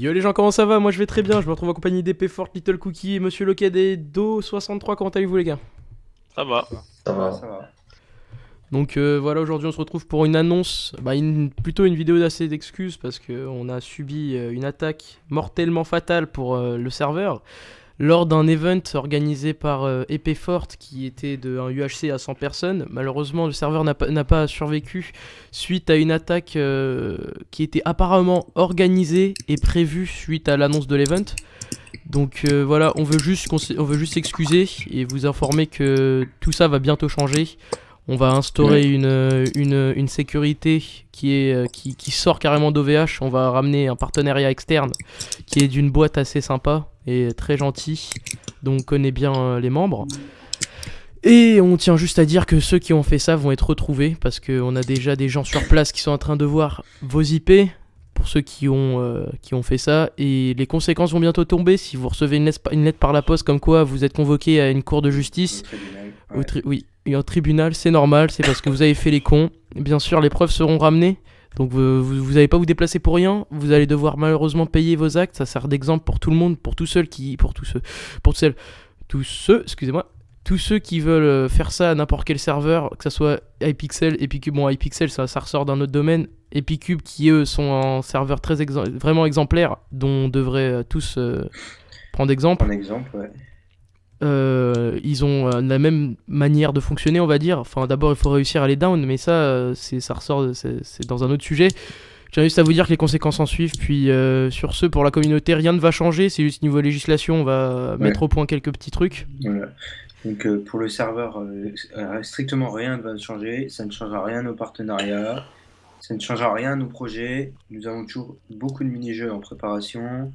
Yo les gens, comment ça va? Moi je vais très bien, je me retrouve en compagnie d'Épée Forte, Little Cookie et Monsieur Lockheed et Do63, comment allez-vous les gars? Ça va. Ça Ça va, va. ça va. Donc voilà, aujourd'hui on se retrouve pour une annonce, plutôt une vidéo d'assez d'excuses parce qu'on a subi une attaque mortellement fatale pour le serveur lors d'un event organisé par Épée Forte qui était un UHC à 100 personnes. Malheureusement le serveur n'a pas survécu suite à une attaque qui était apparemment organisée et prévue suite à l'annonce de l'event. Donc voilà, on veut juste s'excuser et vous informer que tout ça va bientôt changer. On va instaurer une sécurité qui sort carrément d'OVH. On va ramener un partenariat externe qui est d'une boîte assez sympa et très gentil, dont on connaît bien les membres. Et on tient juste à dire que ceux qui ont fait ça vont être retrouvés parce qu'on a déjà des gens sur place qui sont en train de voir vos IP pour ceux qui ont fait ça. Et les conséquences vont bientôt tomber si vous recevez une lettre par la poste comme quoi vous êtes convoqué à une cour de justice. Au tribunal, Oui, et en tribunal, c'est normal, c'est parce que vous avez fait les cons. Bien sûr, les preuves seront ramenées. Donc vous n'allez pas vous déplacer pour rien. Vous allez devoir malheureusement payer vos actes. Ça sert d'exemple pour tout le monde, pour tous ceux excusez-moi, tous ceux qui veulent faire ça à n'importe quel serveur, que ce soit iPixel, Epicube. Bon, iPixel, ça ressort d'un autre domaine. Epicube, qui eux sont un serveur vraiment exemplaire, dont on devrait tous prendre exemple. Un exemple, ouais. Ils ont la même manière de fonctionner, on va dire. Enfin, d'abord, il faut réussir à les down, mais ça ressort, c'est dans un autre sujet. J'ai juste à vous dire que les conséquences en suivent. Puis, sur ce, pour la communauté, rien ne va changer. C'est juste niveau législation, on va mettre au point quelques petits trucs. Voilà. Donc pour le serveur, strictement rien ne va changer. Ça ne changera rien à nos partenariats. Ça ne changera rien à nos projets. Nous avons toujours beaucoup de mini-jeux en préparation.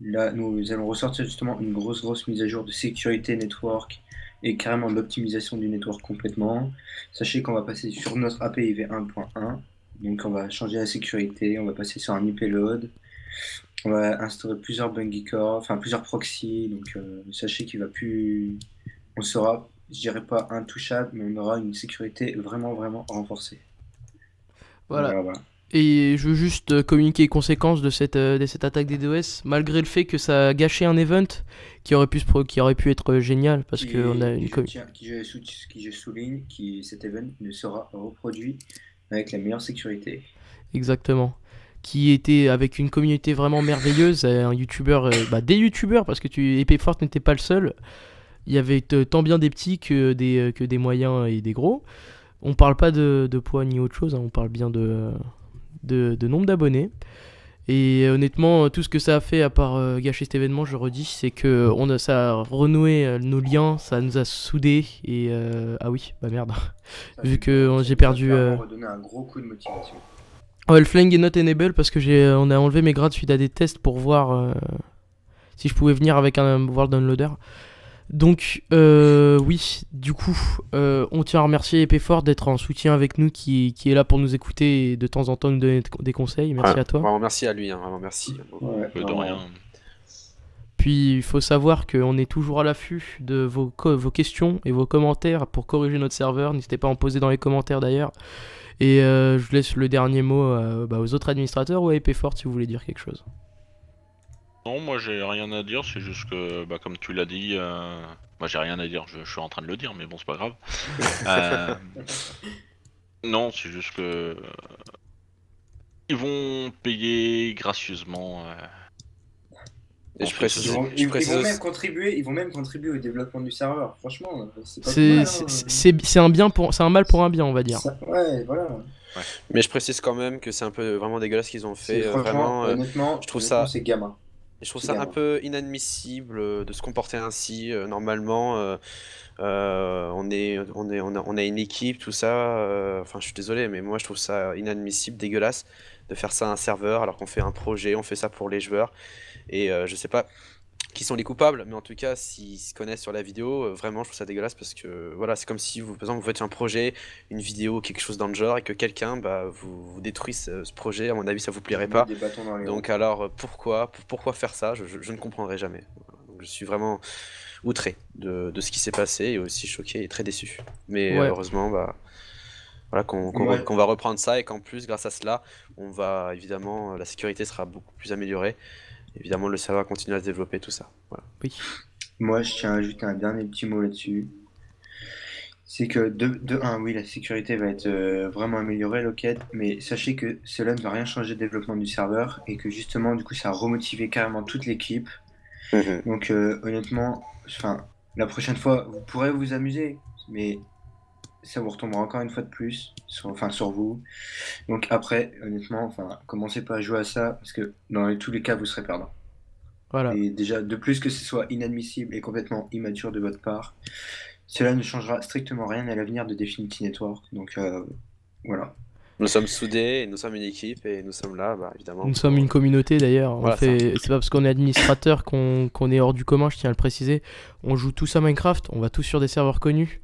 Là, nous allons ressortir justement une grosse mise à jour de sécurité network et carrément de l'optimisation du network complètement. Sachez qu'on va passer sur notre API v1.1. Donc on va changer la sécurité, on va passer sur un IP load. On va instaurer plusieurs bungy core, enfin plusieurs proxys. Donc sachez qu'il va plus. On sera, je dirais pas intouchable, mais on aura une sécurité vraiment renforcée. Voilà. Voilà. Et je veux juste communiquer les conséquences de cette attaque des DOS, malgré le fait que ça a gâché un event qui aurait pu être génial, parce qu'on a une Qui je souligne, cet event ne sera reproduit avec la meilleure sécurité. Exactement. Qui était avec une communauté vraiment merveilleuse, un youtubeur, des youtubeurs, parce que Épée Forte n'était pas le seul. Il y avait tant bien des petits que des moyens et des gros. On parle pas de poids ni autre chose, hein, on parle bien de nombre d'abonnés. Et honnêtement, tout ce que ça a fait, à part gâcher cet événement, je redis, c'est que ça a renoué nos liens, ça nous a soudés. Et ah oui, bah merde. Vu que j'ai perdu. Ça nous a redonné un gros coup de motivation. Ouais, le flang est not enable parce que on a enlevé mes grades suite à des tests pour voir si je pouvais venir avec un World Downloader. Donc oui, du coup, on tient à remercier Épée Fort d'être en soutien avec nous, qui est là pour nous écouter et de temps en temps nous donner des conseils. Merci à toi. Vraiment merci à lui, hein, vraiment merci. Ouais, De rien. Puis il faut savoir qu'on est toujours à l'affût de vos questions et vos commentaires pour corriger notre serveur. N'hésitez pas à en poser dans les commentaires d'ailleurs. Et je laisse le dernier mot aux autres administrateurs ou à Épée Forte si vous voulez dire quelque chose. Non, moi j'ai rien à dire, c'est juste que, comme tu l'as dit, moi j'ai rien à dire, je suis en train de le dire, mais bon, c'est pas grave. Euh, non, c'est juste que. Ils vont payer gracieusement. Et je précise, Ils vont, je ils précise vont aussi- même contribuer au développement du serveur. Franchement, c'est pas C'est plus mal. c'est un mal pour un bien, on va dire. Ouais, voilà. mais je précise quand même que c'est un peu vraiment dégueulasse ce qu'ils ont fait. Franchement, Vraiment, honnêtement, je trouve ça- c'est gamin. je trouve c'est ça un gamin. peu inadmissible de se comporter ainsi. Normalement, on a une équipe, tout ça. Enfin, je suis désolé, mais moi je trouve ça inadmissible, dégueulasse de faire ça à un serveur alors qu'on fait un projet, on fait ça pour les joueurs. Et je sais pas qui sont les coupables, mais en tout cas, s'ils se connaissent sur la vidéo, vraiment, je trouve ça dégueulasse parce que voilà, c'est comme si vous, par exemple, vous faites un projet, une vidéo, quelque chose dans le genre, et que quelqu'un vous détruit ce projet. À mon avis, ça vous plairait pas. Des bâtons dans les roues. Donc alors, pourquoi faire ça? Je ne comprendrai jamais. Donc, je suis vraiment outré de ce qui s'est passé et aussi choqué et très déçu. Mais Ouais. heureusement, voilà, Ouais. qu'on va reprendre ça et qu'en plus, grâce à cela, on va évidemment, la sécurité sera beaucoup plus améliorée. évidemment, le serveur continue à se développer, tout ça. Voilà. Oui. Moi, je tiens à ajouter un dernier petit mot là-dessus. C'est que de un, oui, la sécurité va être vraiment améliorée, Lockheed, mais sachez que cela ne va rien changer au développement du serveur et que justement, du coup, ça a remotivé carrément toute l'équipe. Donc, honnêtement, enfin, la prochaine fois, vous pourrez vous amuser, mais ça vous retombera encore une fois de plus sur vous. Donc après, honnêtement, enfin, commencez pas à jouer à ça parce que dans tous les cas, vous serez perdant. Voilà. Et déjà, de plus que ce soit inadmissible et complètement immature de votre part, cela ne changera strictement rien à l'avenir de Definity Network. Donc voilà. Nous sommes soudés, et nous sommes une équipe, et nous sommes là, bah, évidemment. Nous sommes une communauté d'ailleurs. Voilà, C'est pas parce qu'on est administrateur qu'on est hors du commun, je tiens à le préciser. On joue tous à Minecraft, on va tous sur des serveurs connus.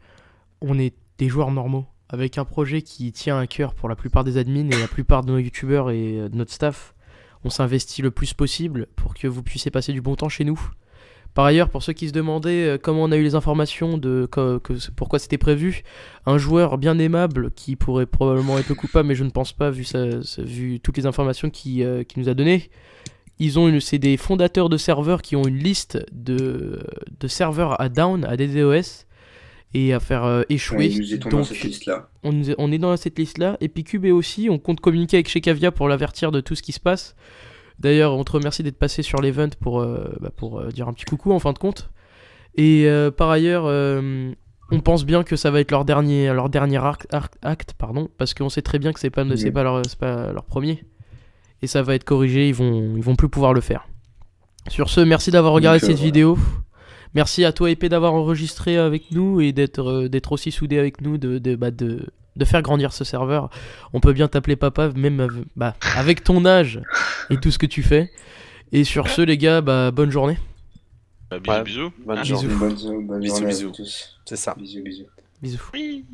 On est des joueurs normaux, avec un projet qui tient à cœur pour la plupart des admins et la plupart de nos youtubeurs et de notre staff. On s'investit le plus possible pour que vous puissiez passer du bon temps chez nous. Par ailleurs, pour ceux qui se demandaient comment on a eu les informations de pourquoi c'était prévu, un joueur bien aimable qui pourrait probablement être le coupable, mais je ne pense pas vu toutes les informations qu'il nous a données. C'est des fondateurs de serveurs qui ont une liste de serveurs à down, à DDoS et à faire échouer. Ouais, nous étions dans cette liste-là. On est dans cette liste-là. Et puis Cube est aussi, on compte communiquer avec Shekavia pour l'avertir de tout ce qui se passe. D'ailleurs, on te remercie d'être passé sur l'event pour dire un petit coucou en fin de compte. Et par ailleurs, on pense bien que ça va être leur dernier acte, parce qu'on sait très bien que c'est pas leur premier. Et ça va être corrigé, ils vont plus pouvoir le faire. Sur ce, merci d'avoir regardé cette vidéo. Merci à toi Épée d'avoir enregistré avec nous et d'être aussi soudé avec nous, de faire grandir ce serveur. On peut bien t'appeler papa, même avec ton âge et tout ce que tu fais. Et sur ce, les gars, bonne journée. Bisous, bisous. Bonne Bisous. journée. Bonne Bisous, journée à bisous. vous tous. C'est ça. Bisous, bisous. Bisous. Oui.